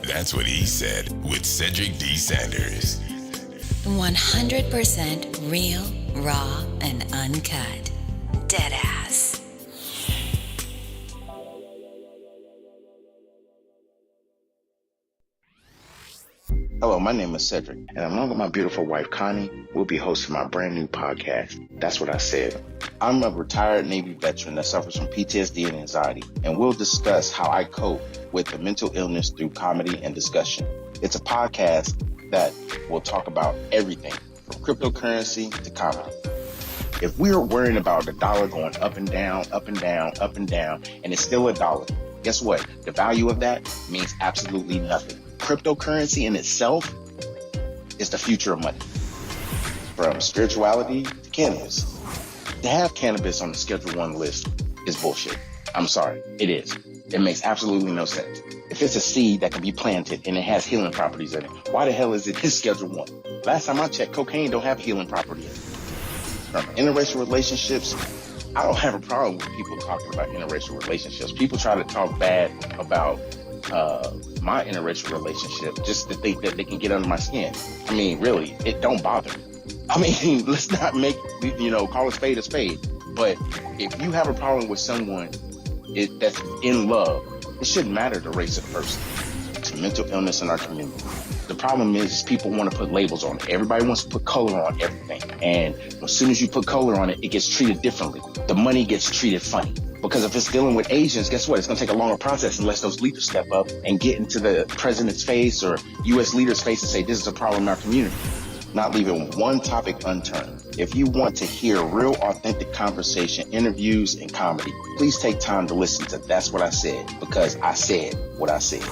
That's what he said with Cedric D. Sanders. 100% real, raw, and uncut. Deadass. Hello, my name is Cedric, and along with my beautiful wife, Connie, we'll be hosting my brand new podcast, That's What I Said. I'm a retired Navy veteran that suffers from PTSD and anxiety, and we'll discuss how I cope with the mental illness through comedy and discussion. It's a podcast that will talk about everything from cryptocurrency to comedy. If we're worrying about the dollar going up and down, up and down, up and down, and it's still a dollar, guess what? The value of that means absolutely nothing. Cryptocurrency in itself is the future of money. From spirituality to cannabis. To have cannabis on the Schedule 1 list is bullshit. I'm sorry, it is. It makes absolutely no sense. If it's a seed that can be planted and it has healing properties in it, why the hell is it in Schedule 1? Last time I checked, cocaine don't have healing property in it. From interracial relationships, I don't have a problem with people talking about interracial relationships. People try to talk bad about my interracial relationship just to think that they can get under my skin. I mean, really, it don't bother me. I mean, let's not make, call a spade a spade. But if you have a problem with someone that's in love, it shouldn't matter the race of the person. It's a mental illness in our community. The problem is people want to put labels on it. Everybody wants to put color on everything. And as soon as you put color on it, it gets treated differently. The money gets treated funny. Because if it's dealing with Asians, guess what? It's going to take a longer process unless those leaders step up and get into the president's face or U.S. leaders' face and say, this is a problem in our community. Not leaving one topic unturned. If you want to hear real, authentic conversation, interviews, and comedy, please take time to listen to That's What I Said, because I said what I said.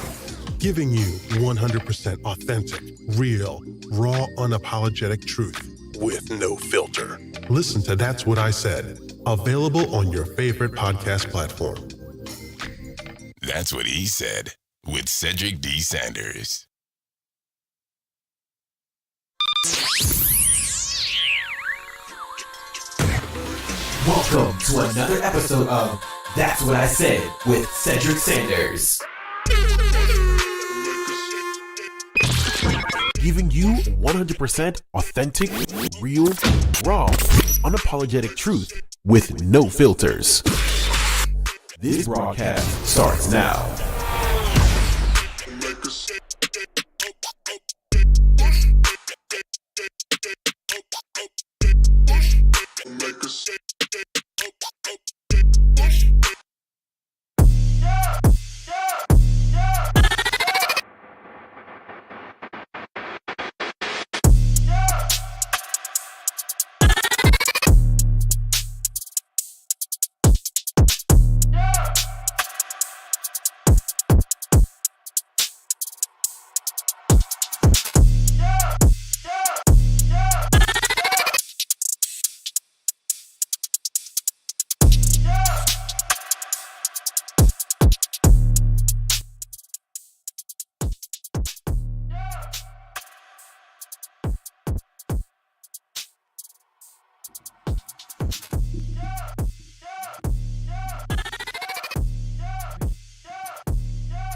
Giving you 100% authentic, real, raw, unapologetic truth with no filter. Listen to That's What I Said. Available on your favorite podcast platform. That's what he said with Cedric D. Sanders. Welcome to another episode of That's What I Said with Cedric Sanders. Giving you 100% authentic, real, raw, unapologetic truth with no filters. This broadcast starts now.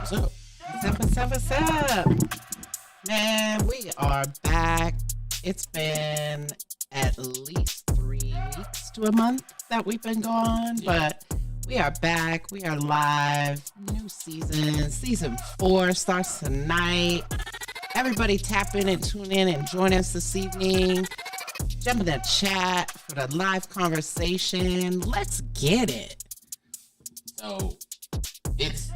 What's up? Man, we are back. It's been at least 3 weeks to a month that we've been gone, but we are back. We are live. New season. Season 4 starts tonight. Everybody tap in and tune in and join us this evening. Jump in the chat for the live conversation. Let's get it. So it's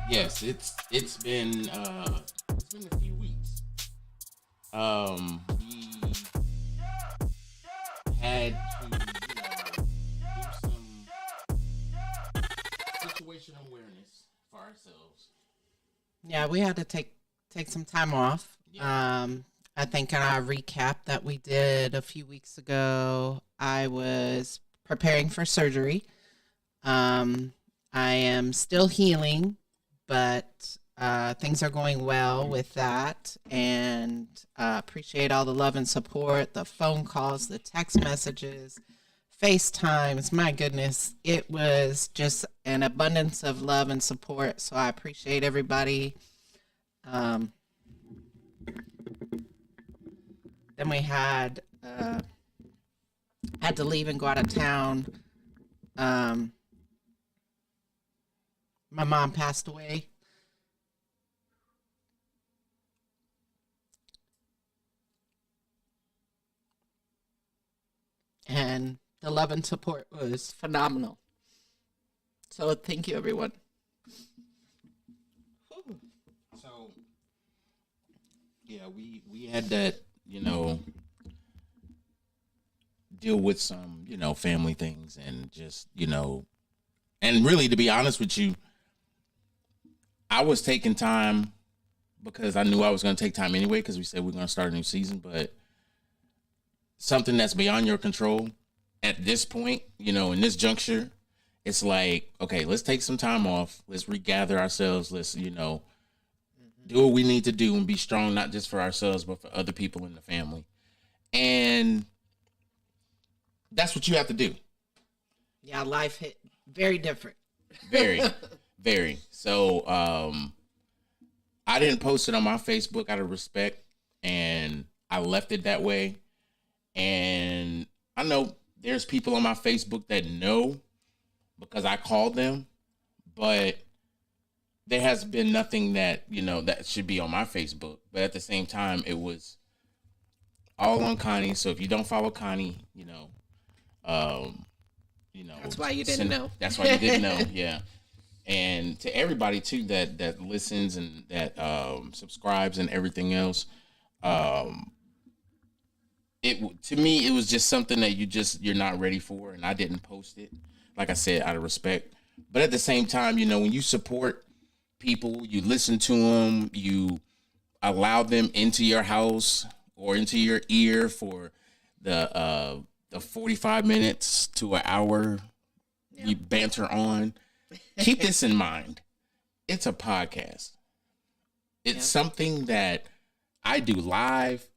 been a few weeks. We had to do some situational awareness for ourselves. Yeah, we had to take some time off. Yeah. I think in our recap that we did a few weeks ago, I was preparing for surgery. I am still healing, but things are going well with that, and appreciate all the love and support, the phone calls, the text messages, FaceTimes. My goodness, it was just an abundance of love and support, so I appreciate everybody. Then we had to leave and go out of town. My mom passed away. And the love and support was phenomenal. So thank you, everyone. So, yeah, we had that, deal with some, family things and just, and really, to be honest with you, I was taking time because I knew I was going to take time anyway, because we said we're going to start a new season, but something that's beyond your control at this point, in this juncture, it's like, okay, let's take some time off. Let's regather ourselves. Let's, do what we need to do and be strong, not just for ourselves, but for other people in the family. And that's what you have to do. Yeah, life hit very different. Very, very. So I didn't post it on my Facebook out of respect, and I left it that way. And I know there's people on my Facebook that know because I called them, but there has been nothing that, that should be on my Facebook. But at the same time, it was all on Connie. So if you don't follow Connie, that's why you didn't know. That's why you didn't know. Yeah. And to everybody too that listens and that subscribes and everything else, to me it was just something that you're not ready for, and I didn't post it, like I said, out of respect. But at the same time, when you support people, you listen to them, you allow them into your house or into your ear for the 45 minutes to an hour you banter on. Keep this in mind. It's a podcast. It's something that I do live,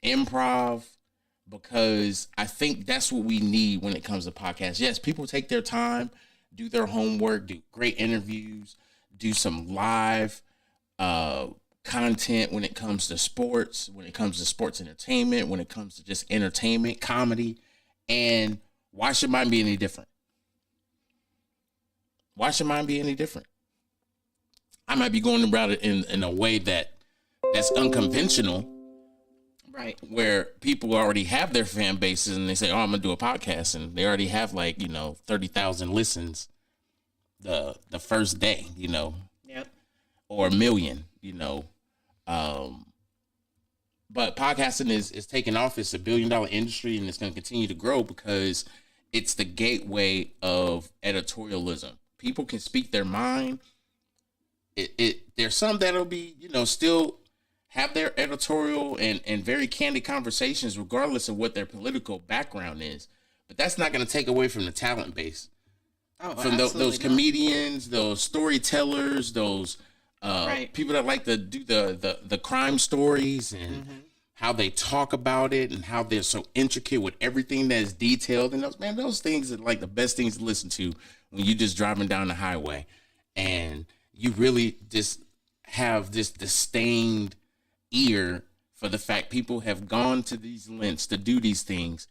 improv, because I think that's what we need when it comes to podcasts. Yes, people take their time, do their homework, do great interviews, do some live content when it comes to sports, when it comes to sports entertainment, when it comes to just entertainment, comedy. And why should mine be any different? Why should mine be any different? I might be going about it in a way that's unconventional, right? Where people already have their fan bases and they say, "Oh, I'm gonna do a podcast," and they already have 30,000 listens the first day, Yep. or 1 million, But podcasting is taking off. It's $1 billion industry, and it's going to continue to grow because it's the gateway of editorialism. People can speak their mind. There's some that'll be, still have their editorial and very candid conversations, regardless of what their political background is. But that's not going to take away from the talent base. From those comedians, those storytellers, those people that like to do the crime stories and how they talk about it and how they're so intricate with everything that is detailed. And those things are like the best things to listen to when you're just driving down the highway and you really just have this disdained ear for the fact people have gone to these lengths to do these things.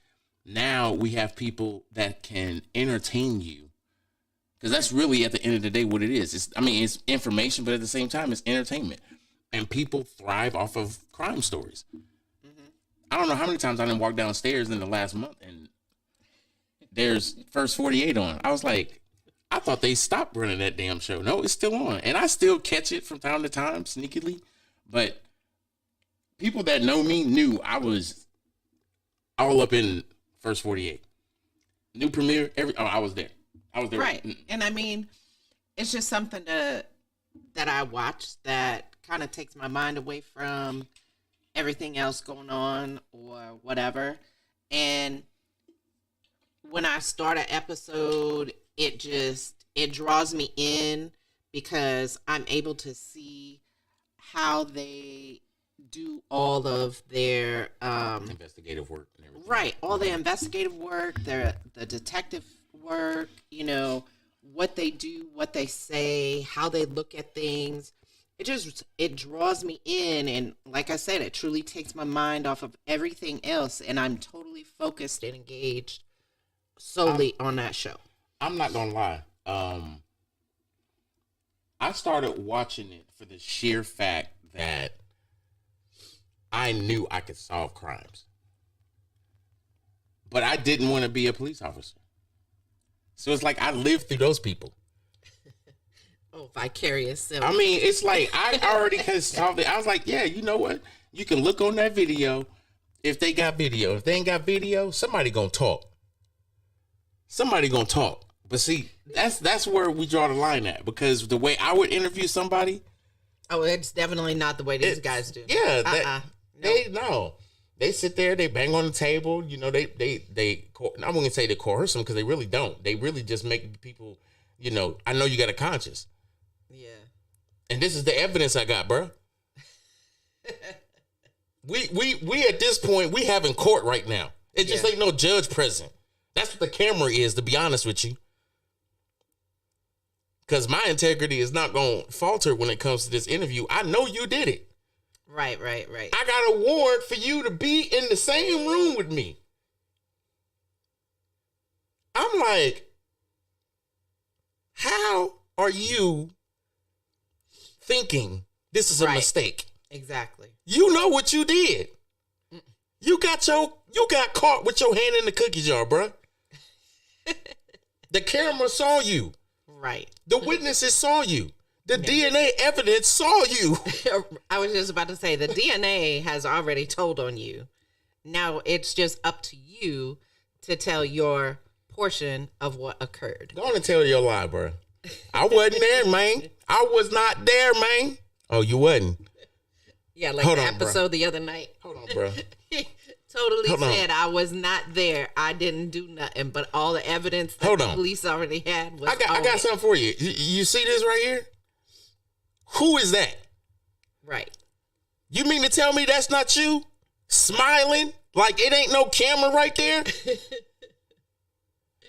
Now we have people that can entertain you. Because that's really, at the end of the day, what it is. It's information, but at the same time, it's entertainment. And people thrive off of crime stories. I don't know how many times I didn't walk downstairs in the last month and there's First 48 on. I was like, I thought they stopped running that damn show. No, it's still on. And I still catch it from time to time, sneakily. But people that know me knew I was all up in First 48. New premiere, I was there. I was there. Right. And it's just something that I watch that kind of takes my mind away from everything else going on or whatever. And when I start an episode, it draws me in because I'm able to see how they do all of their investigative work and everything. Right. All the investigative work, the detective work, what they do, what they say, how they look at things. it draws me in, and like I said, it truly takes my mind off of everything else, and I'm totally focused and engaged solely on that show. I'm not gonna lie. I started watching it for the sheer fact that I knew I could solve crimes, but I didn't want to be a police officer. So it's like I lived through those people. Oh, vicarious. I mean, it's like I already could solve it. I was like, yeah, you know what? You can look on that video if they got video. If they ain't got video, somebody gonna talk. Somebody gonna talk. But see, that's where we draw the line at, because the way I would interview somebody. Oh, it's definitely not the way these guys do. Yeah, they sit there, they bang on the table. You know, I wouldn't say they coerce them, because they really don't. They really just make people, you know, I know you got a conscience. Yeah. And this is the evidence I got, bro. we at this point, we having court right now. It just ain't no judge present. That's what the camera is, to be honest with you. Because my integrity is not going to falter when it comes to this interview. I know you did it. Right. I got a warrant for you to be in the same room with me. I'm like, how are you thinking this is a mistake? Exactly. You know what you did. You got caught with your hand in the cookie jar, bruh. The camera saw you. Right. The witnesses saw you. The DNA evidence saw you. I was just about to say, the DNA has already told on you. Now it's just up to you to tell your portion of what occurred. Go on and tell your lie, bro. I wasn't there, man. I was not there, man. Oh, you wasn't? Yeah, like the episode the other night. Hold on, bro. Totally said I was not there. I didn't do nothing, but all the evidence that the police already had was. I got something for you. You see this right here? Who is that? Right. You mean to tell me that's not you? Smiling like it ain't no camera right there?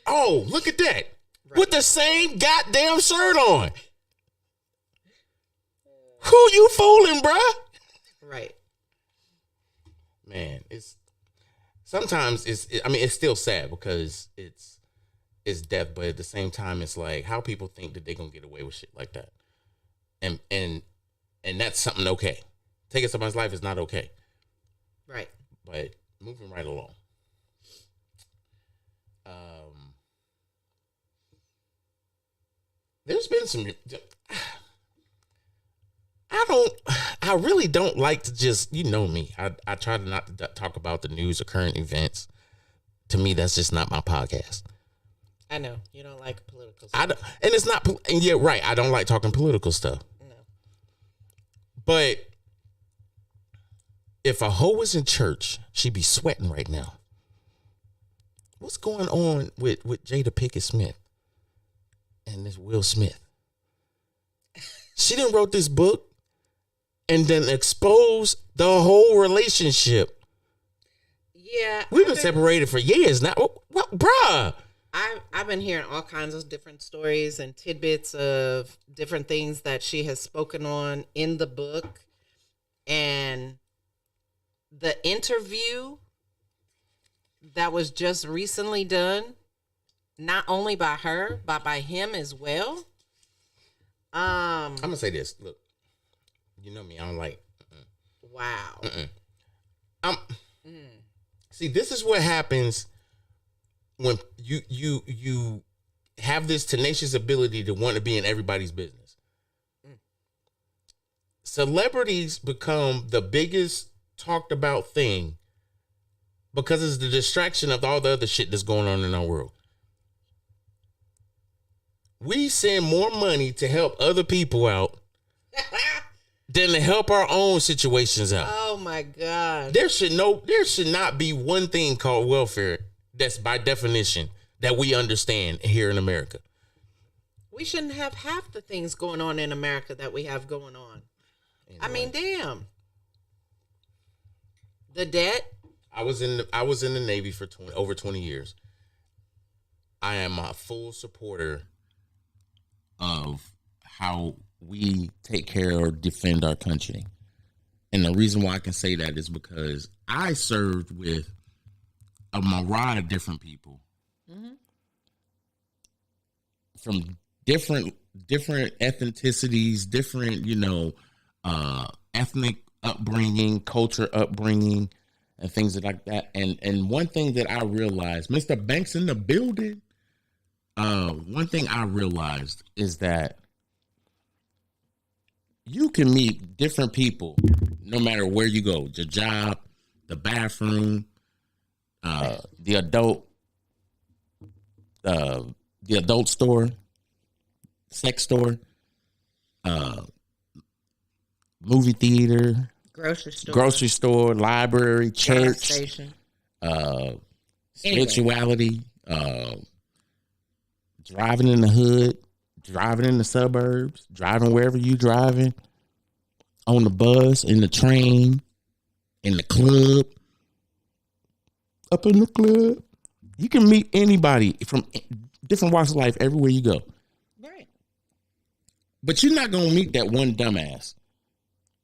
Oh, look at that. Right. With the same goddamn shirt on. Who you fooling, bruh? Right. Man, sometimes it's still sad because it's death, but at the same time, it's like how people think that they're gonna get away with shit like that. And that's something okay. Taking somebody's life is not okay. Right. But moving right along. There's been some. I really don't like to just, you know me. I try to not to talk about the news or current events. To me, that's just not my podcast. I know you don't like political stuff. And it's not. And yeah, right. I don't like talking political stuff. No. But if a hoe was in church, she'd be sweating right now. What's going on with Jada Pinkett Smith and this Will Smith? She done wrote this book and then exposed the whole relationship. Yeah. We've been separated for years now. Well, bruh. I've been hearing all kinds of different stories and tidbits of different things that she has spoken on in the book. And the interview that was just recently done, not only by her, but by him as well. I'm going to say this. Look, you know me. I don't like. Wow. See, this is what happens when you have this tenacious ability to want to be in everybody's business. Celebrities become the biggest talked about thing because it's the distraction of all the other shit that's going on in our world. We send more money to help other people out than to help our own situations out. Oh my God. There should not be one thing called welfare that's by definition that we understand here in America. We shouldn't have half the things going on in America that we have going on. Anyway. I mean, damn. The debt. I was in the Navy for over 20 years. I am a full supporter of how we take care or defend our country. And the reason why I can say that is because I served with a myriad of different people from different ethnicities, different, ethnic upbringing, culture upbringing, and things like that. And one thing that I realized, Mr. Banks in the building, one thing I realized is that you can meet different people no matter where you go, your job, the bathroom, the adult store, sex store, movie theater, grocery store, library, church, station, spirituality, driving in the hood, driving in the suburbs, driving wherever you driving, on the bus, in the train, in the club, up in the club. You can meet anybody from different walks of life everywhere you go. Right. But you're not going to meet that one dumbass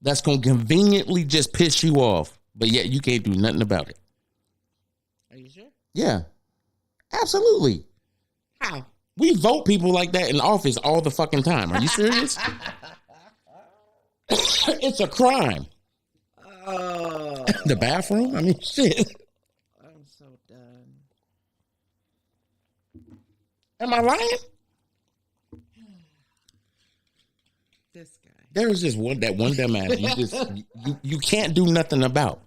that's going to conveniently just piss you off, but yet you can't do nothing about it. Are you sure? Yeah, absolutely. How? We vote people like that in office all the fucking time. Are you serious? It's a crime. The bathroom? I mean, shit. I'm so done. Am I lying? This guy. There is just one dumbass you can't do nothing about.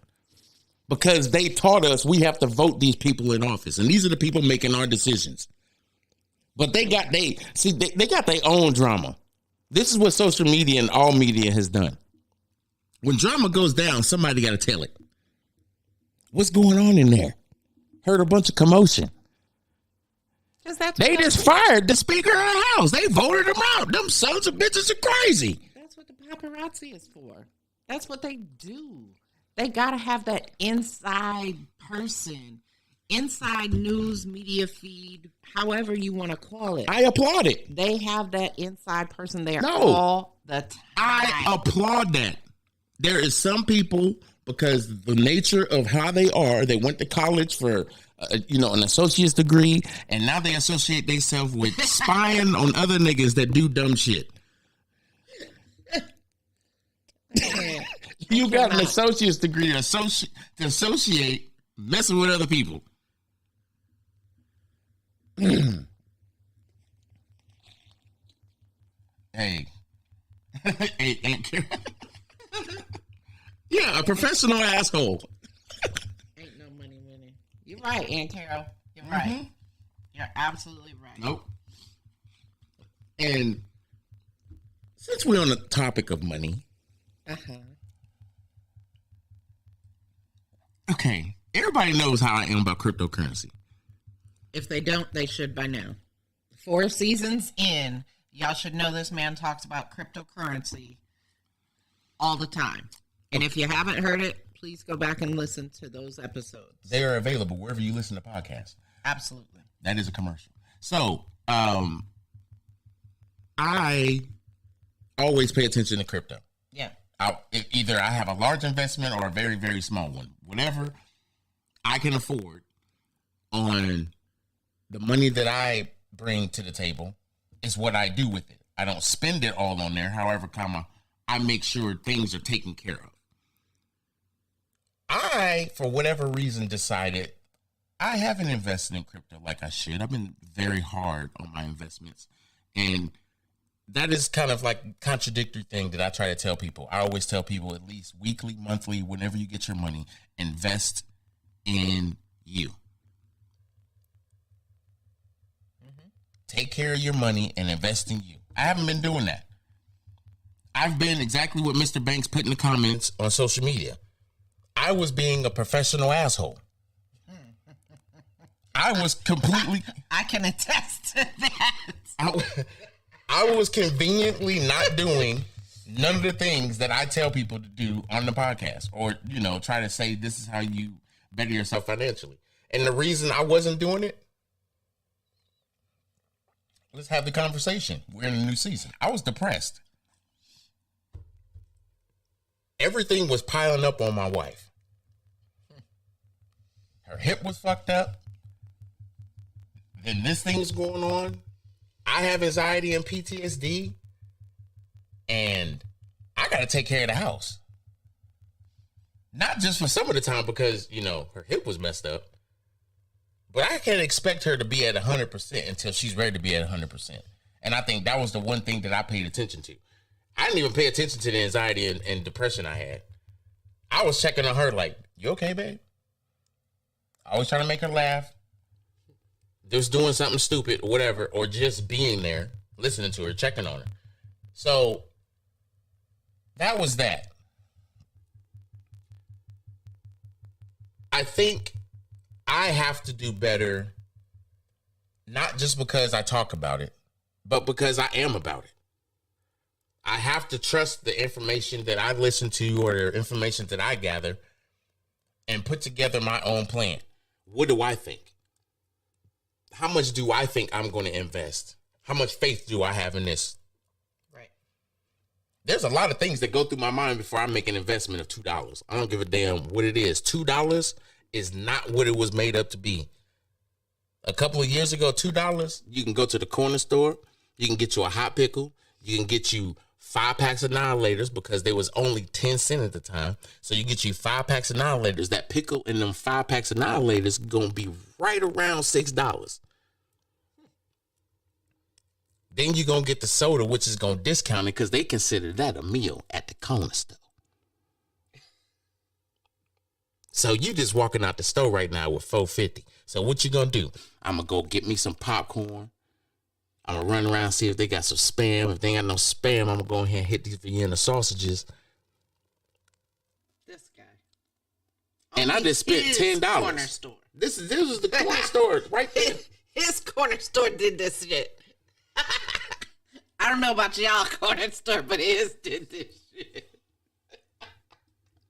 Because they taught us we have to vote these people in office. And these are the people making our decisions. But they got their own drama. This is what social media and all media has done. When drama goes down, somebody got to tell it. What's going on in there? Heard a bunch of commotion. They just fired the Speaker of the House. They voted him out. Them sons of bitches are crazy. That's what the paparazzi is for. That's what they do. They got to have that inside person, inside news media feed, however you want to call it. I applaud it. They have that inside person there all the time. I applaud that. There is some people, because the nature of how they are, they went to college for an associate's degree, and now they associate themselves with spying on other niggas that do dumb shit. You got an associate's degree to associate messing with other people. Hey, Aunt Karen. Yeah, a professional asshole. Ain't no money winning. You're right, Aunt Carol. You're right. You're absolutely right. Nope. And since we're on the topic of money, okay, everybody knows how I am about cryptocurrency. If they don't, they should by now. 4 seasons in, y'all should know this man talks about cryptocurrency all the time. And if you haven't heard it, please go back and listen to those episodes. They are available wherever you listen to podcasts. Absolutely. That is a commercial. So, I always pay attention to crypto. Yeah. Either I have a large investment or a very, very small one. Whatever I can afford on the money that I bring to the table is what I do with it. I don't spend it all on there. However, I make sure things are taken care of. I, for whatever reason, decided I haven't invested in crypto like I should. I've been very hard on my investments. And that is kind of like a contradictory thing that I try to tell people. I always tell people at least weekly, monthly, whenever you get your money, invest in you. Take care of your money and invest in you. I haven't been doing that. I've been exactly what Mr. Banks put in the comments on social media. I was being a professional asshole. I was completely... I can attest to that. I was conveniently not doing none of the things that I tell people to do on the podcast, or, try to say this is how you better yourself financially. And the reason I wasn't doing it, let's have the conversation. We're in a new season. I was depressed. everything was piling up on my wife. Her hip was fucked up. Then this thing's going on. I have anxiety and PTSD. And I got to take care of the house. Not just for some of the time because, you know, her hip was messed up. But I can't expect her to be at 100% until she's ready to be at 100%. And I think that was the one thing that I paid attention to. I didn't even pay attention to the anxiety and depression I had. I was checking on her like, you okay, babe? Always trying to make her laugh. Just doing something stupid or whatever, or just being there, listening to her, checking on her. So that was that. I think I have to do better, not just because I talk about it, but because I am about it. I have to trust the information that I listen to or the information that I gather and put together my own plan. What do I think? How much do I think I'm going to invest? How much faith do I have in this? Right. There's a lot of things that go through my mind before I make an investment of $2. I don't give a damn what it is. $2 is not what it was made up to be. A couple of years ago, $2, you can go to the corner store. You can get you a hot pickle. You can get you 5 packs of annihilators because they was only 10 cents at the time. So you get you 5 packs of annihilators. That pickle and them 5 packs of annihilators going to be right around $6. Then you're going to get the soda, which is going to discount it because they consider that a meal at the corner store. So you just walking out the store right now with $4.50. So what you going to do? I'm going to go get me some popcorn. I'm going to run around, see if they got some Spam. If they ain't got no Spam, I'm going to go ahead and hit these Vienna sausages. This guy. And I just spent $10. Corner store. This was the corner store right there. His corner store did this shit. I don't know about y'all corner store, but his did this shit.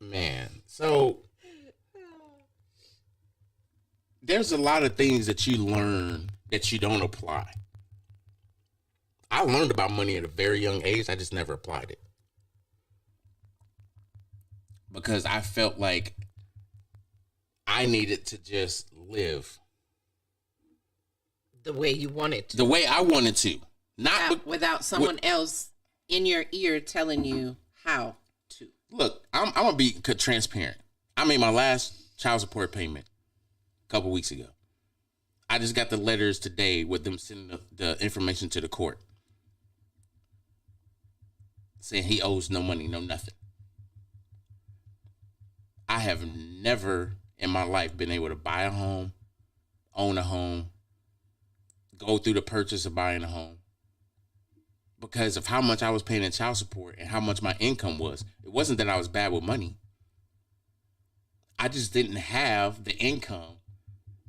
Man, so there's a lot of things that you learn that you don't apply. I learned about money at a very young age. I just never applied it. Because I felt like I needed to just live. The way you wanted to. The way I wanted to. Not without someone else in your ear telling you how to. Look, I'm going to be transparent. I made my last child support payment a couple weeks ago. I just got the letters today with them sending the information to the court. Saying he owes no money, no nothing. I have never in my life been able to buy a home, own a home, go through the purchase of buying a home because of how much I was paying in child support and how much my income was. It wasn't that I was bad with money. I just didn't have the income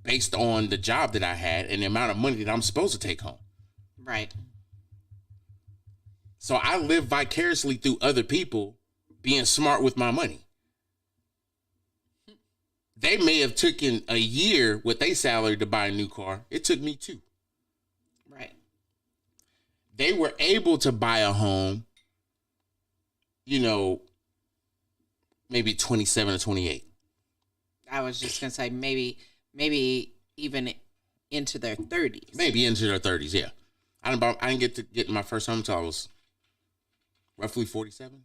based on the job that I had and the amount of money that I'm supposed to take home. Right. So I live vicariously through other people being smart with my money. They may have taken a year with their salary to buy a new car. It took me 2. Right. They were able to buy a home, you know, maybe 27 or 28. I was just going to say maybe even into their 30s. Maybe into their 30s, yeah. I didn't get to get my first home until I was roughly 47.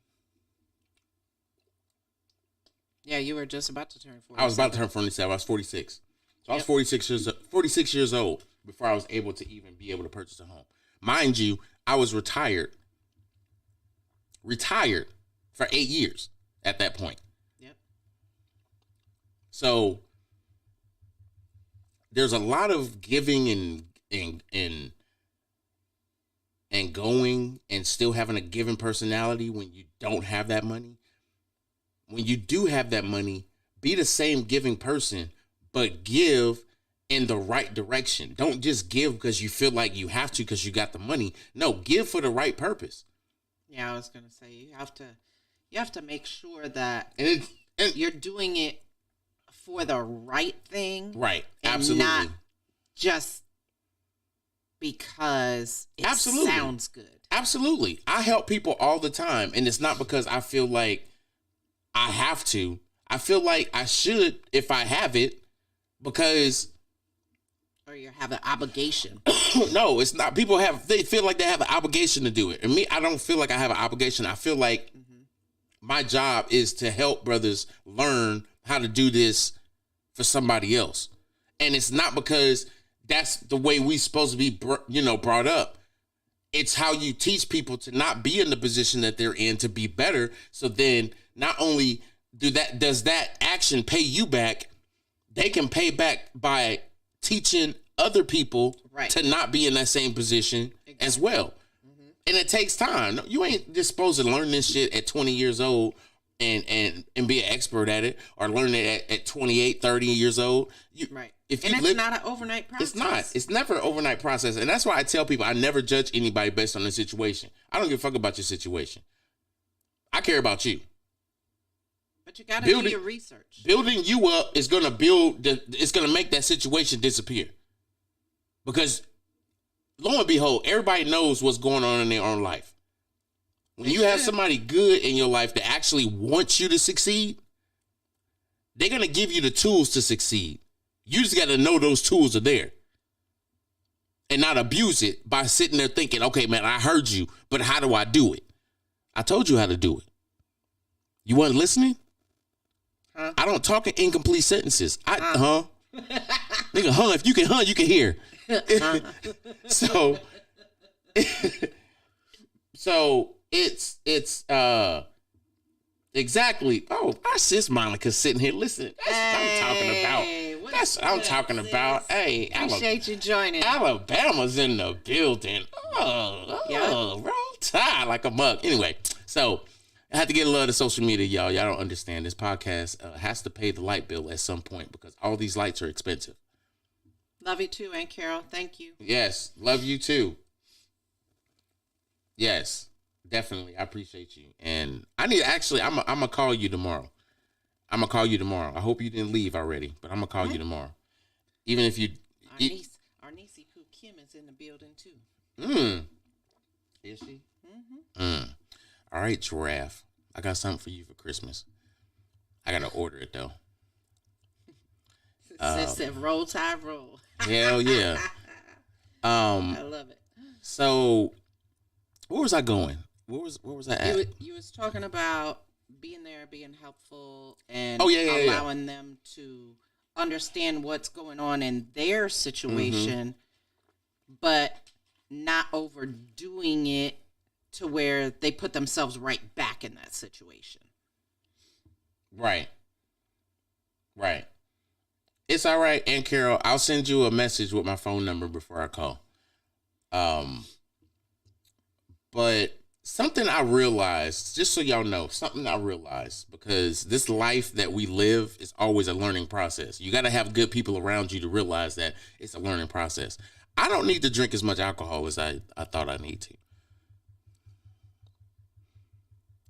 Yeah, you were just about to turn 47. I was about to turn 47. I was 46. So I was 46 years old before I was able to even be able to purchase a home. Mind you, I was retired for 8 years at that point. Yep. So there's a lot of giving and going and still having a giving personality when you don't have that money. When you do have that money, be the same giving person, but give in the right direction. Don't just give because you feel like you have to because you got the money. No, give for the right purpose. Yeah, I was going to say you have to make sure that And you're doing it for the right thing. Right. And Absolutely. not just because it sounds good. Absolutely. I help people all the time. And it's not because I feel like I have to. I feel like I should if I have it, because or you have an obligation. no, it's not. They feel like they have an obligation to do it. And me, I don't feel like I have an obligation. I feel like my job is to help brothers learn how to do this for somebody else. And it's not because that's the way we supposed to be, brought up. It's how you teach people to not be in the position that they're in, to be better. So then not only does that action pay you back, they can pay back by teaching other people to not be in that same position as well. And it takes time. You ain't just supposed to learn this shit at 20 years old and be an expert at it, or learn it at 28, 30 years old. It's not an overnight process. It's not. It's never an overnight process. And that's why I tell people I never judge anybody based on the situation. I don't give a fuck about your situation. I care about you. But you got to do your research. Building you up is going to it's going to make that situation disappear. Because lo and behold, everybody knows what's going on in their own life. When you have somebody good in your life that actually wants you to succeed, they're going to give you the tools to succeed. You just got to know those tools are there and not abuse it by sitting there thinking, okay, man, I heard you, but how do I do it? I told you how to do it. You wasn't listening? Huh? I don't talk in incomplete sentences. Nigga, if you can hear. So it's exactly. Oh, our sis Monica sitting here listening. That's what I'm talking about. That's what I'm talking about. Hey, appreciate you joining. Alabama's in the building. Roll Tide like a mug. Anyway, so I had to get a lot of the social media, y'all. Y'all don't understand. This podcast has to pay the light bill at some point because all these lights are expensive. Love you too, Aunt Carol. Thank you. Yes, love you too. Yes, definitely. I appreciate you. And I'm gonna call you tomorrow. I hope you didn't leave already, but I'm gonna call you tomorrow. Even if you our niece Pooh Kim is in the building too. Is she? All right, Giraffe. I got something for you for Christmas. I gotta order it though. It said roll tide roll. Hell yeah. I love it. So where was I going? Where was I at? You was talking about being there, being helpful, and allowing them to understand what's going on in their situation, but not overdoing it to where they put themselves right back in that situation. Right. It's all right, Aunt Carol. I'll send you a message with my phone number before I call. But something I realized, just so y'all know, because this life that we live is always a learning process. You got to have good people around you to realize that it's a learning process. I don't need to drink as much alcohol as I thought I need to.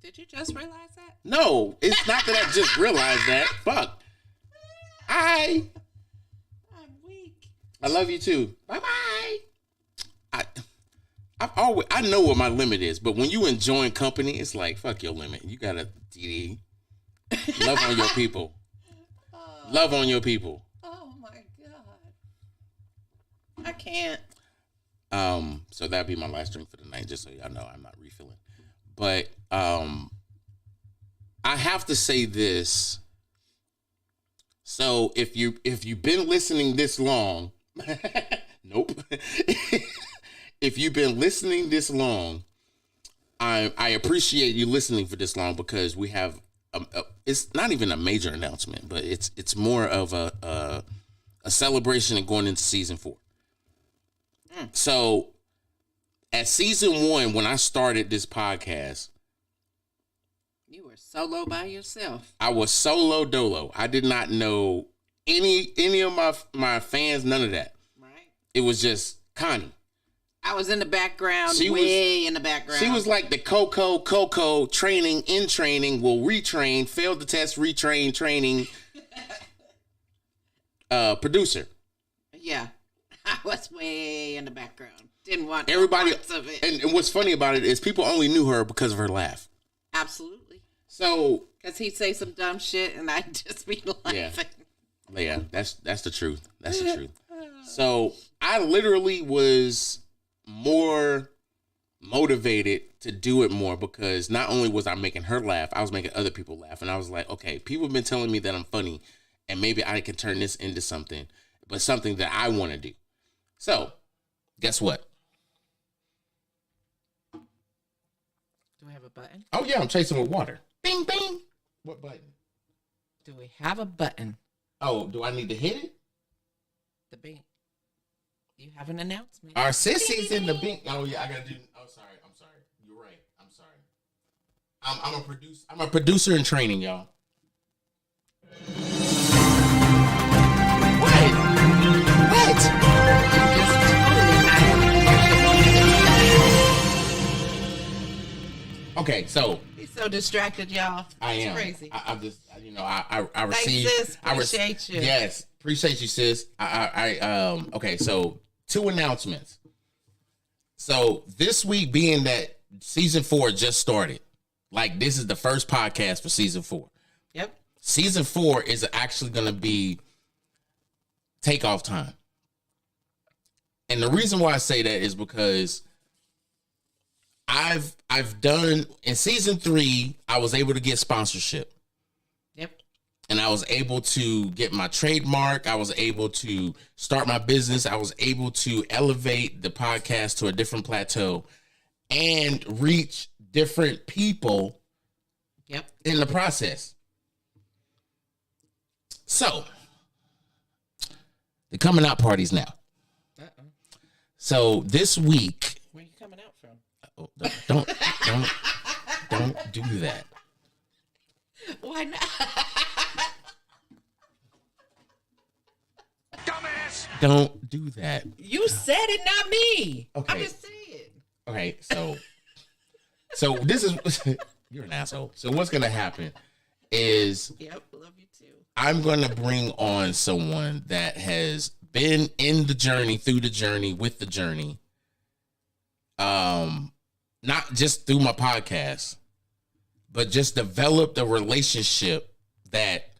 Did you just realize that? No, it's not that I just realized that. Fuck. I'm weak. I love you too. Bye-bye. I know what my limit is, but when you enjoying company, it's like, fuck your limit. You gotta DD. Love on your people. Love on your people. Oh my God. I can't. So that'd be my last drink for the night, just so y'all know I'm not refilling. But I have to say this. So if you've been listening this long, nope. If you've been listening this long, I appreciate you listening for this long, because we have it's not even a major announcement, but it's more of a celebration and going into season 4. So at season 1, when I started this podcast, you were solo by yourself. I was solo dolo. I did not know any of my fans, none of that. Right. It was just Connie. I was in the background, in the background. She was like the Coco training, will retrain, failed the test, retrain, training producer. Yeah. I was way in the background. Didn't want everybody parts of it. And what's funny about it is people only knew her because of her laugh. Absolutely. So Because he'd say some dumb shit and I'd just be laughing. Yeah, that's the truth. That's the truth. So I literally was more motivated to do it more because not only was I making her laugh, I was making other people laugh. And I was like, okay, people have been telling me that I'm funny and maybe I can turn this into something, but something that I want to do. So guess what? Do we have a button? Oh yeah, I'm chasing with water. Bing, bing. What button? Do we have a button? Oh, do I need to hit it? The bing. You have an announcement. Our sissies in the bing. Oh yeah, I gotta do. Oh, sorry. I'm sorry. You're right. I'm sorry. I'm a producer in training, y'all. What? Okay, so he's so distracted, y'all. I am. It's crazy. I'm just, I received. Thanks, sis. Appreciate you. Yes, appreciate you, sis. Okay, so 2 announcements. So this week, being that season 4 just started, like this is the first podcast for season 4. Yep. Season 4 is actually going to be takeoff time. And the reason why I say that is because I've done in season 3, I was able to get sponsorship. Yep. And I was able to get my trademark. I was able to start my business. I was able to elevate the podcast to a different plateau and reach different people. Yep. In the process. So the coming out parties now. Uh-oh. So this week. Where are you coming out from? Oh, don't do that. Why not? Dumbass. Don't do that. You said it, not me. Okay. I'm just saying. Okay, so this is you're an asshole. So what's gonna happen is Yep, love you too. I'm gonna bring on someone that has been in the journey, through the journey, with the journey. Not just through my podcast, but just developed a relationship that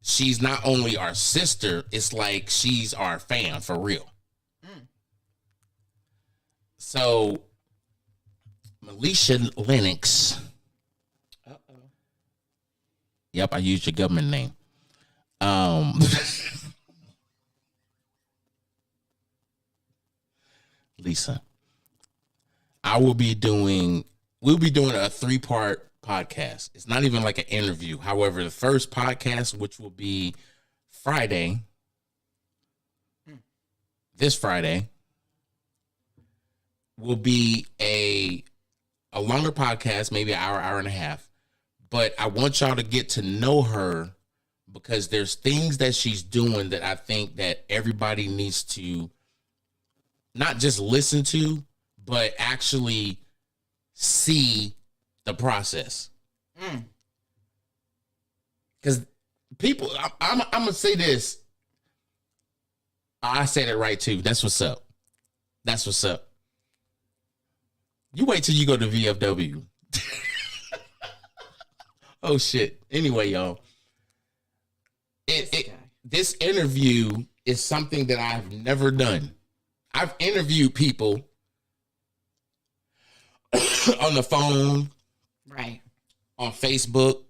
she's not only our sister, it's like she's our fan for real. So, Melisha Lennox. Uh-oh. Yep, I used your government name. Lisa. We'll be doing a 3-part podcast. It's not even like an interview. However, the first podcast, which will be Friday, this Friday, will be a longer podcast, maybe an hour and a half. But I want y'all to get to know her because there's things that she's doing that I think that everybody needs to not just listen to, but actually see the process. Because people, I'm going to say this. I said it right too. That's what's up. That's what's up. You wait till you go to VFW. Oh shit. Anyway, y'all. This interview is something that I've never done. I've interviewed people on the phone, right, on Facebook.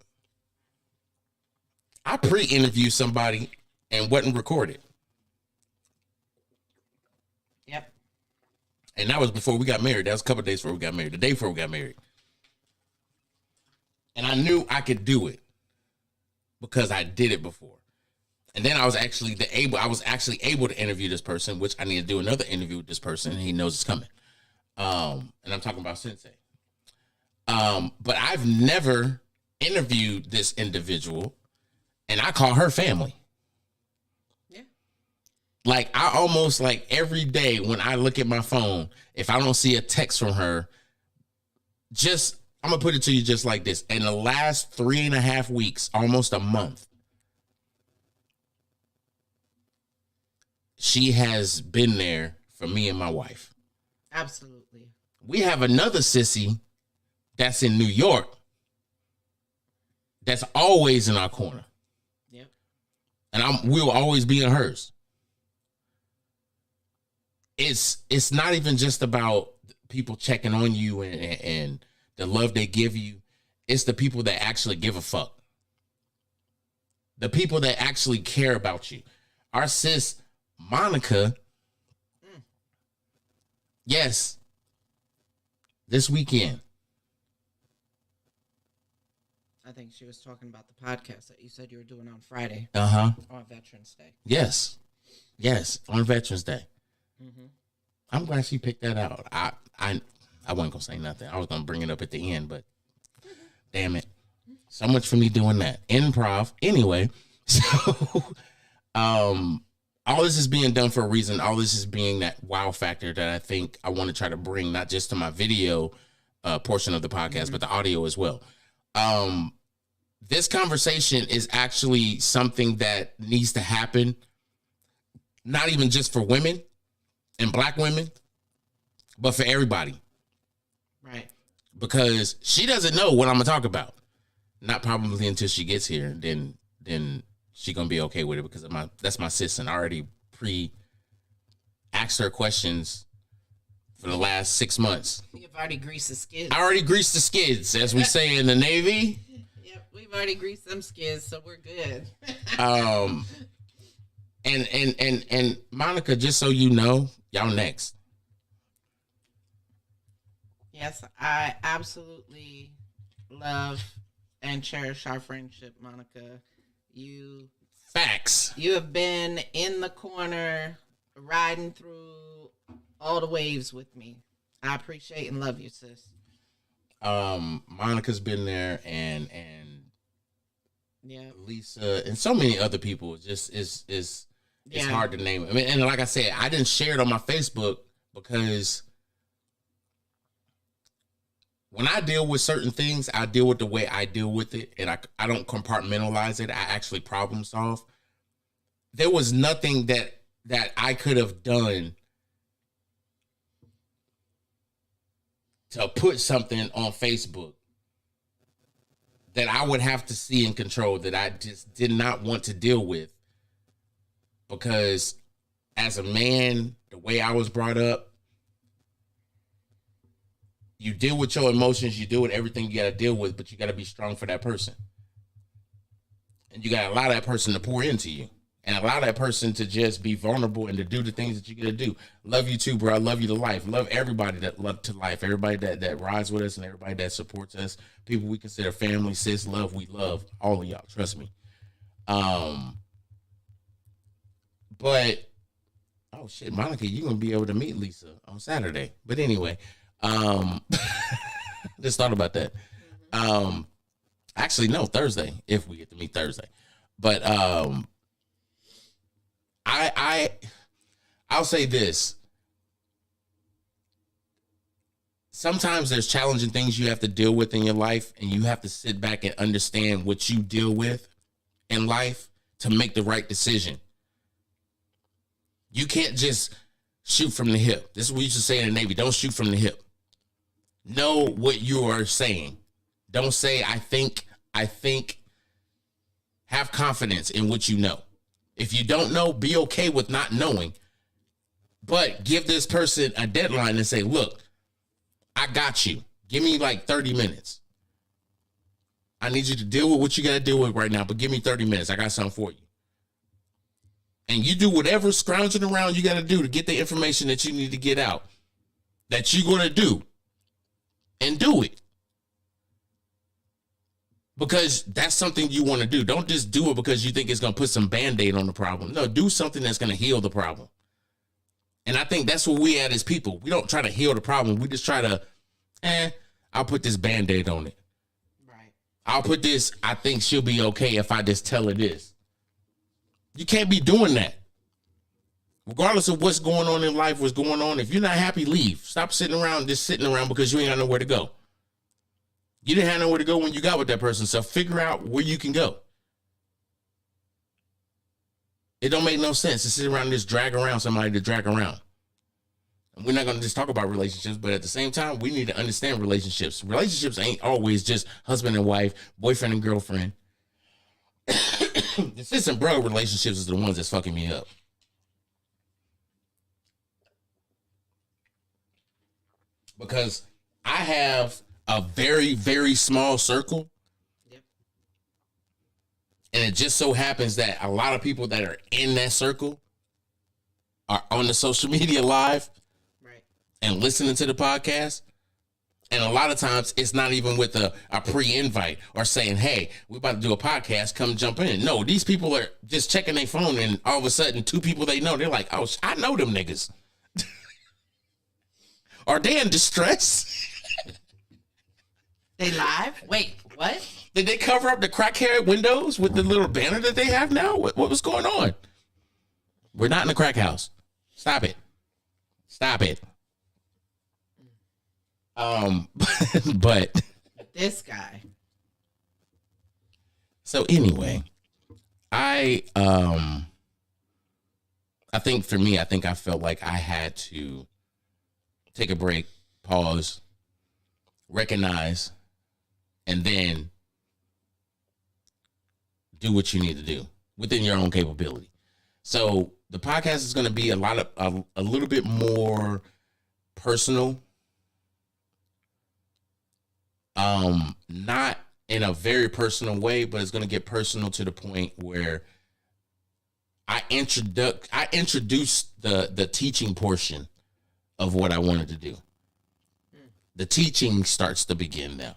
I pre-interviewed somebody and wasn't recorded. Yep. And that was before we got married. That was a couple of days before we got married. The day before we got married. And I knew I could do it because I did it before. And then I was actually able to interview this person, which I need to do another interview with this person. And he knows it's coming. And I'm talking about Sensei. But I've never interviewed this individual, and I call her family. Yeah. Like I almost like every day when I look at my phone, if I don't see a text from her, I'm gonna put it to you just like this. In the last 3.5 weeks, almost a month, she has been there for me and my wife. Absolutely. We have another sissy that's in New York that's always in our corner. Yep. And we'll always be in hers. It's not even just about people checking on you and the love they give you. It's the people that actually give a fuck. The people that actually care about you. Our sis, Monica, yes, this weekend. I think she was talking about the podcast that you said you were doing on Friday. Uh-huh. On Veterans Day. Yes, on Veterans Day. Mm-hmm. I'm glad she picked that out. I wasn't gonna say nothing. I was gonna bring it up at the end, but damn it. So much for me doing that. Improv. Anyway, so all this is being done for a reason. All this is being that wow factor that I think I want to try to bring, not just to my video portion of the podcast, but the audio as well. This conversation is actually something that needs to happen, not even just for women and Black women, but for everybody. Right. Because she doesn't know what I'm gonna talk about. Not probably until she gets here. Then she gonna be okay with it because that's my sis, and I already asked her questions for the last 6 months. You've already greased the skids. I already greased the skids, as we say in the Navy. Yep, we've already greased them skids, so we're good. And Monica, just so you know, y'all next. Yes, I absolutely love and cherish our friendship, Monica. Facts. You have been in the corner, riding through all the waves with me. I appreciate and love you, sis. Monica's been there, and yeah, Lisa and so many other people. It's hard to name. I mean, and like I said, I didn't share it on my Facebook because when I deal with certain things, I deal with the way I deal with it, and I don't compartmentalize it. I actually problem solve. There was nothing that I could have done to put something on Facebook that I would have to see and control that I just did not want to deal with, because as a man, the way I was brought up, you deal with your emotions, you deal with everything you got to deal with, but you got to be strong for that person. And you got to allow that person to pour into you and allow that person to just be vulnerable and to do the things that you got to do. Love you too, bro. I love you to life. Love everybody that love to life. Everybody that rides with us and everybody that supports us. People we consider family, sis, love. We love all of y'all. Trust me. But, oh shit, Monica, you're going to be able to meet Lisa on Saturday. But anyway, just thought about that. Actually, no, Thursday, if we get to meet Thursday. But I'll say this. Sometimes there's challenging things you have to deal with in your life, and you have to sit back and understand what you deal with in life to make the right decision. You can't just shoot from the hip. This is what we used to say in the Navy. Don't shoot from the hip. Know what you are saying. Don't say, I think. Have confidence in what you know. If you don't know, be okay with not knowing. But give this person a deadline and say, look, I got you. Give me like 30 minutes. I need you to deal with what you got to deal with right now, but give me 30 minutes. I got something for you. And you do whatever scrounging around you got to do to get the information that you need to get out, that you're going to do, and do it. Because that's something you want to do. Don't just do it because you think it's going to put some Band-Aid on the problem. No, do something that's going to heal the problem. And I think that's what we at as people. We don't try to heal the problem. We just try to, I'll put this Band-Aid on it. Right. I'll put this, I think she'll be okay if I just tell her this. You can't be doing that. Regardless of what's going on in life, what's going on, if you're not happy, leave. Stop sitting around because you ain't got nowhere to go. You didn't have nowhere to go when you got with that person, so figure out where you can go. It don't make no sense to sit around and just drag around somebody to drag around. We're not going to just talk about relationships, but at the same time, we need to understand relationships. Relationships ain't always just husband and wife, boyfriend and girlfriend. The sis and bro relationships is the ones that's fucking me up. Because I have a very, very small circle. Yep. And it just so happens that a lot of people that are in that circle are on the social media live. And listening to the podcast. And a lot of times it's not even with a pre-invite or saying, hey, we're about to do a podcast, come jump in. No, these people are just checking their phone and all of a sudden 2 people they know, they're like, oh, I know them niggas. Are they in distress? They live? Wait, what? Did they cover up the crackhead windows with the little banner that they have now? What was going on? We're not in the crack house. Stop it. Stop it. But this guy. So anyway, I think for me, I felt like I had to take a break, pause, recognize, and then do what you need to do within your own capability. So the podcast is going to be a little bit more personal. Not in a very personal way, but it's going to get personal to the point where I introduced the teaching portion of what I wanted to do. The teaching starts to begin now,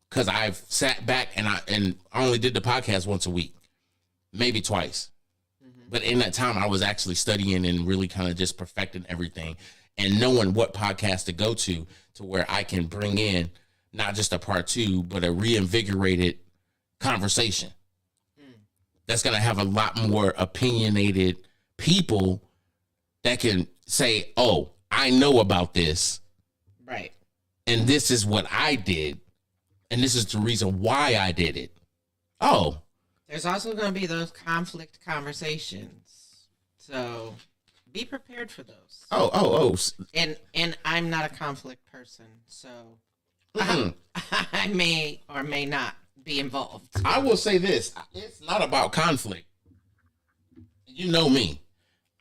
because I've sat back and I only did the podcast once a week, maybe twice. But in that time, I was actually studying and really kind of just perfecting everything and knowing what podcast to go to where I can bring in not just a part 2, but a reinvigorated conversation that's going to have a lot more opinionated people that can say, oh, I know about this. Right. And this is what I did. And this is the reason why I did it. Oh. There's also going to be those conflict conversations. So be prepared for those. Oh. And I'm not a conflict person, so I may or may not be involved. I will say this. It's not about conflict. You know me.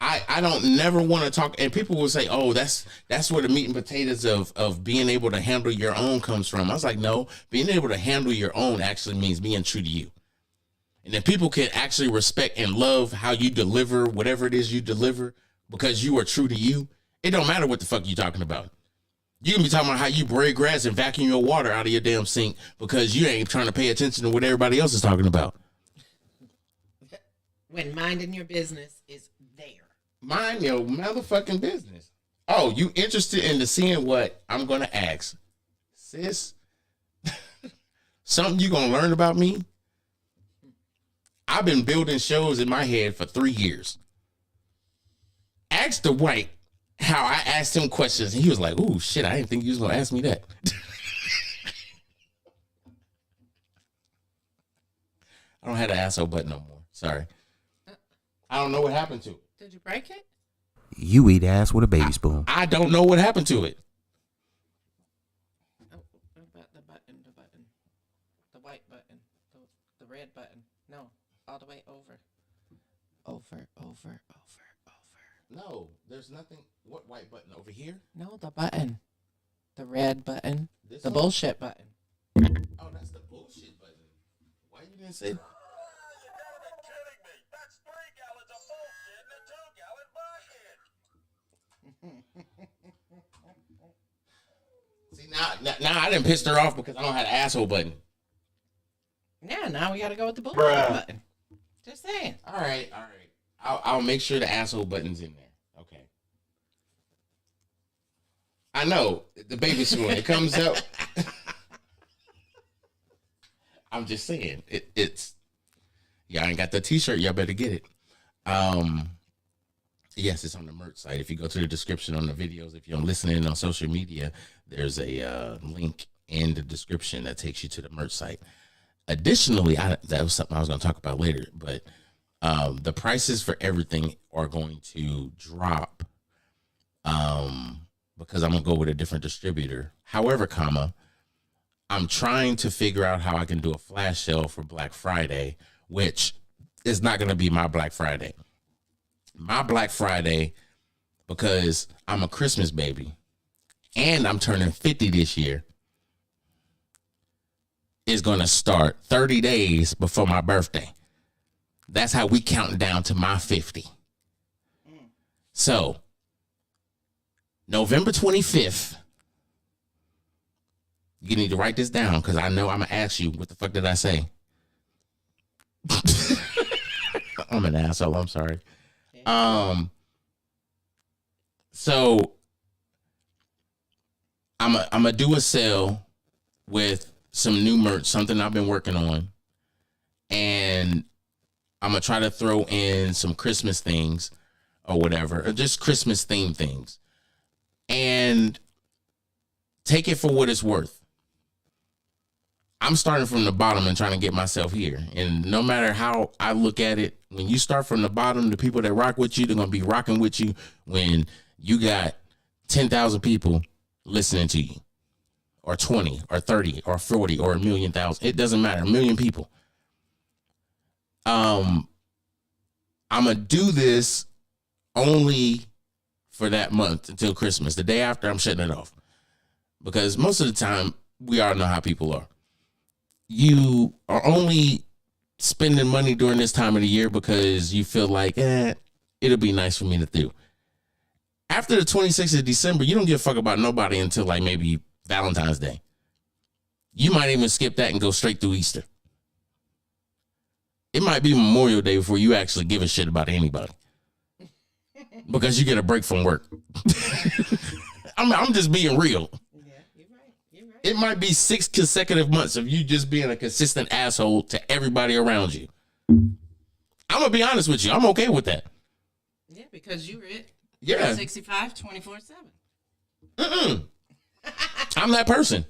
I don't never want to talk, and people will say, oh, that's where the meat and potatoes of being able to handle your own comes from. I was like, no, being able to handle your own actually means being true to you. And if people can actually respect and love how you deliver whatever it is you deliver because you are true to you, it don't matter what the fuck you talking about. You can be talking about how you braid grass and vacuum your water out of your damn sink because you ain't trying to pay attention to what everybody else is talking about. When minding your business is there. Mind your motherfucking business. Oh, you interested in seeing what I'm going to ask? Sis, something you going to learn about me? I've been building shows in my head for 3 years. Ask the white how I asked him questions, and he was like, ooh, shit, I didn't think you was going to ask me that. I don't have the asshole button no more. Sorry. I don't know what happened to it. Did you break it? You eat ass with a baby spoon. I don't know what happened to it. Oh, the button. The white button. The red button. No, all the way over. Over. No, there's nothing. What white button over here? No, the button. The red button. This the one? bullshit button. Oh, that's the bullshit button. Why you didn't say? See, now I didn't piss her off because I don't have an asshole button. Yeah, now we gotta go with the bullshit button. Just saying. All right. I'll make sure the asshole button's in there. Okay. I know the baby spoon. It comes out. I'm just saying it's. Y'all ain't got the T-shirt. Y'all better get it. Yes, it's on the merch site. If you go to the description on the videos, if you're listening on social media, there's a link in the description that takes you to the merch site. Additionally, that was something I was going to talk about later, but the prices for everything are going to drop because I'm gonna go with a different distributor. However, I'm trying to figure out how I can do a flash sale for Black Friday, which is not gonna be my Black Friday. My Black Friday, because I'm a Christmas baby and I'm turning 50 this year, is gonna start 30 days before my birthday. That's how we count down to my 50. So, November 25th, you need to write this down because I know I'm going to ask you, what the fuck did I say? I'm an asshole. I'm sorry. So, I'm going to do a sale with some new merch, something I've been working on. And I'm going to try to throw in some Christmas things or whatever, or just Christmas themed things. And take it for what it's worth. I'm starting from the bottom and trying to get myself here. And no matter how I look at it, when you start from the bottom, the people that rock with you, they're going to be rocking with you when you got 10,000 people listening to you, or 20 or 30 or 40 or 1,000,000. It doesn't matter. 1,000,000 people. I'm going to do this only for that month until Christmas. The day after, I'm shutting it off. Because most of the time, we all know how people are. You are only spending money during this time of the year because you feel like, it'll be nice for me to do. After the 26th of December, you don't give a fuck about nobody until like maybe Valentine's Day. You might even skip that and go straight through Easter. It might be Memorial Day before you actually give a shit about anybody. Because you get a break from work. I'm just being real. Yeah, you're right. You're right. It might be 6 consecutive months of you just being a consistent asshole to everybody around you. I'm going to be honest with you. I'm okay with that. Yeah, because you're it. Yeah. 65, 24/7. I'm that person.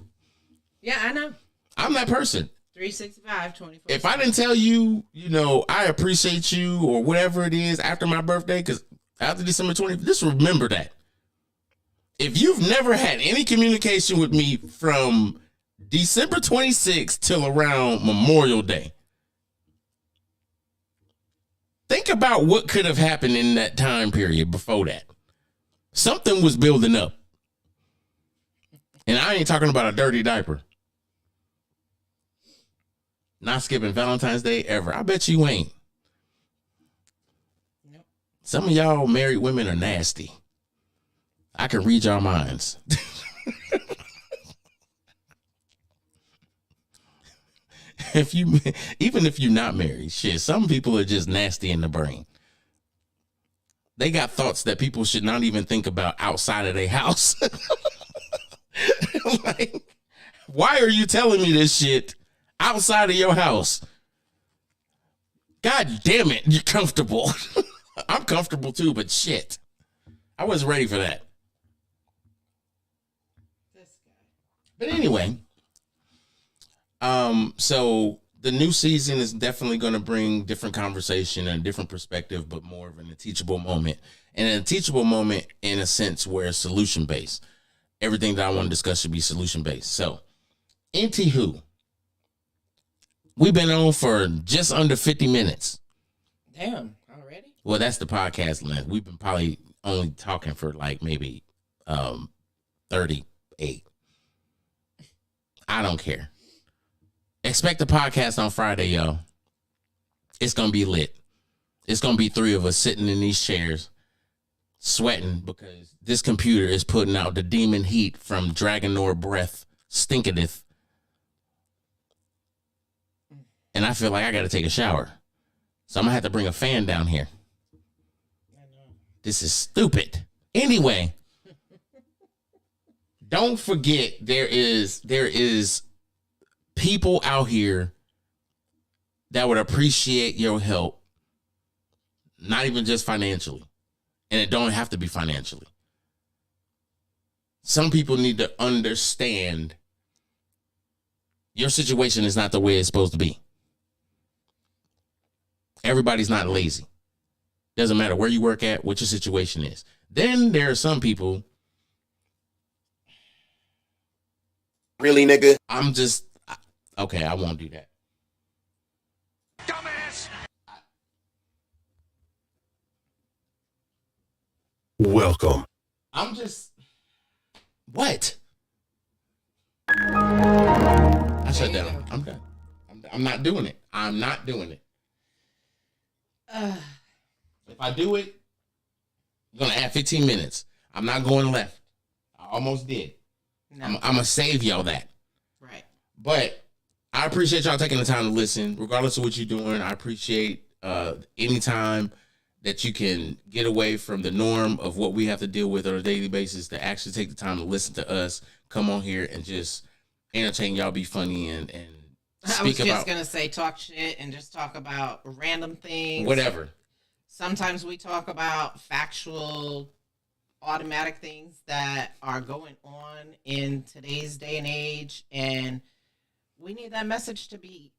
Yeah, I know. I'm that person. 365, 24. If I didn't tell you, I appreciate you or whatever it is after my birthday, because after December 20th, just remember that. If you've never had any communication with me from December 26th till around Memorial Day, think about what could have happened in that time period before that. Something was building up. And I ain't talking about a dirty diaper. Not skipping Valentine's Day ever. I bet you ain't. Nope. Some of y'all married women are nasty. I can read your minds. Even if you're not married, shit, some people are just nasty in the brain. They got thoughts that people should not even think about outside of their house. Like, why are you telling me this shit outside of your house? God damn it, you're comfortable. I'm comfortable too, but shit, I wasn't ready for that. This guy. But anyway, so the new season is definitely going to bring different conversation and a different perspective, but more of a teachable moment. And a teachable moment in a sense where it's solution-based. Everything that I want to discuss should be solution-based. So, anywho, we've been on for just under 50 minutes. Damn, already? Well, that's the podcast length. We've been probably only talking for like maybe 38. I don't care. Expect the podcast on Friday, y'all. It's going to be lit. It's going to be 3 of us sitting in these chairs, sweating because this computer is putting out the demon heat from Dragonor breath, stinketh. And I feel like I got to take a shower. So I'm going to have to bring a fan down here. I know. This is stupid. Anyway, don't forget there is people out here that would appreciate your help, not even just financially. And it don't have to be financially. Some people need to understand your situation is not the way it's supposed to be. Everybody's not lazy. Doesn't matter where you work at, what your situation is. Then there are some people Really, nigga? Okay, I won't do that. Welcome. What? I shut down. I'm done. I'm not doing it. I'm not doing it. If I do it, I'm going to add 15 minutes. I'm not going left. I almost did. No. I'm going to save y'all that. Right. But I appreciate y'all taking the time to listen, regardless of what you're doing. I appreciate any time that you can get away from the norm of what we have to deal with on a daily basis to actually take the time to listen to us, come on here and just entertain y'all, be funny and speak I was just about, gonna say talk shit and just talk about random things. Whatever. Sometimes we talk about factual, automatic things that are going on in today's day and age, and we need that message to be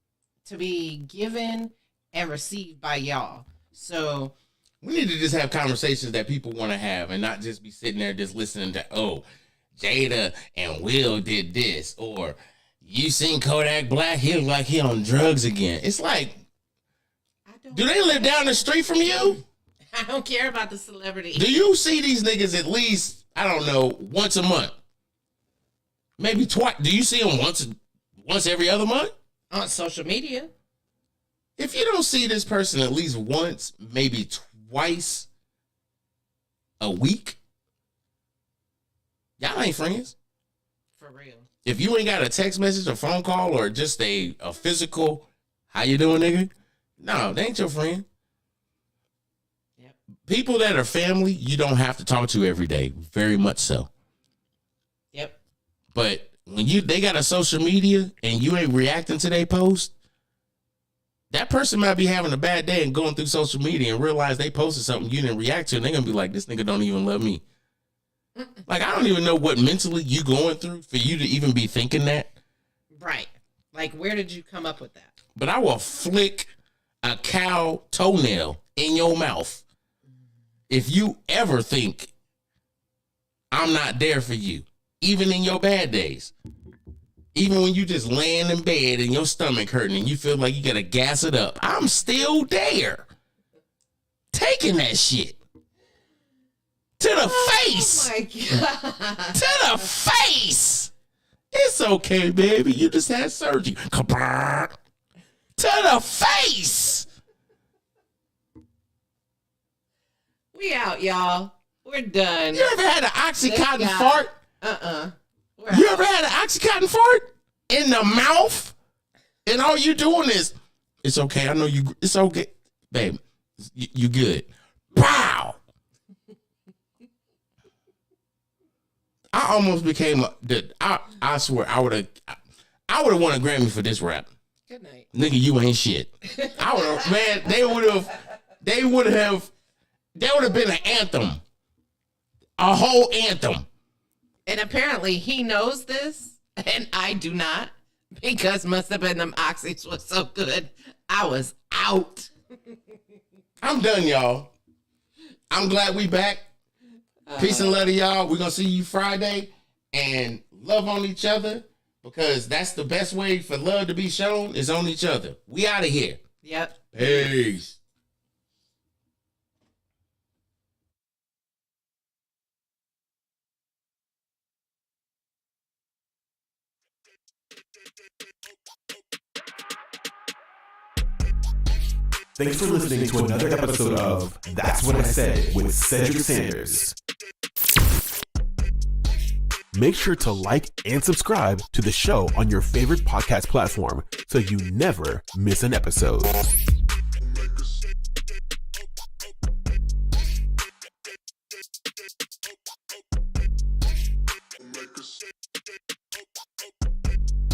given and received by y'all. So we need to just have conversations that people want to have and not just be sitting there just listening to, oh, Jada and Will did this, or you seen Kodak Black, he look like he on drugs again. It's like, do they live down the street from you? I don't care about the celebrity. Do you see these niggas at least, I don't know, once a month? Maybe twice. Do you see them once every other month? On social media. If you don't see this person at least once, maybe twice a week, y'all ain't friends. For real. If you ain't got a text message, a phone call, or just a physical, how you doing, nigga? No, they ain't your friend. Yep. People that are family, you don't have to talk to every day. Very much so. Yep. But when they got a social media and you ain't reacting to their post, that person might be having a bad day and going through social media and realize they posted something you didn't react to, and they're going to be like, this nigga don't even love me. Like, I don't even know what mentally you going through for you to even be thinking that. Right. Like, where did you come up with that? But I will flick a cow toenail in your mouth if you ever think I'm not there for you, even in your bad days. Even when you just laying in bed and your stomach hurting and you feel like you gotta gas it up, I'm still there. Taking that shit. To the face. Oh my God. To the face. It's okay, baby. You just had surgery. To the face. We out, y'all. We're done. You ever had an Oxycontin fart? You ever had an Oxycontin fart in the mouth? And all you doing is, it's okay. I know you. It's okay, babe. You good. Pow. I almost became I swear I would have won a Grammy for this rap. Good night. Nigga, you ain't shit. I would have, man, they would have been an anthem. A whole anthem. And apparently he knows this, and I do not, because must have been them oxys was so good. I was out. I'm done, y'all. I'm glad we back. Peace and love to y'all. We're going to see you Friday, and love on each other, because that's the best way for love to be shown is on each other. We out of here. Yep. Peace. Thanks for listening to another episode of That's What I Said with Cedric Sanders. Make sure to like and subscribe to the show on your favorite podcast platform so you never miss an episode.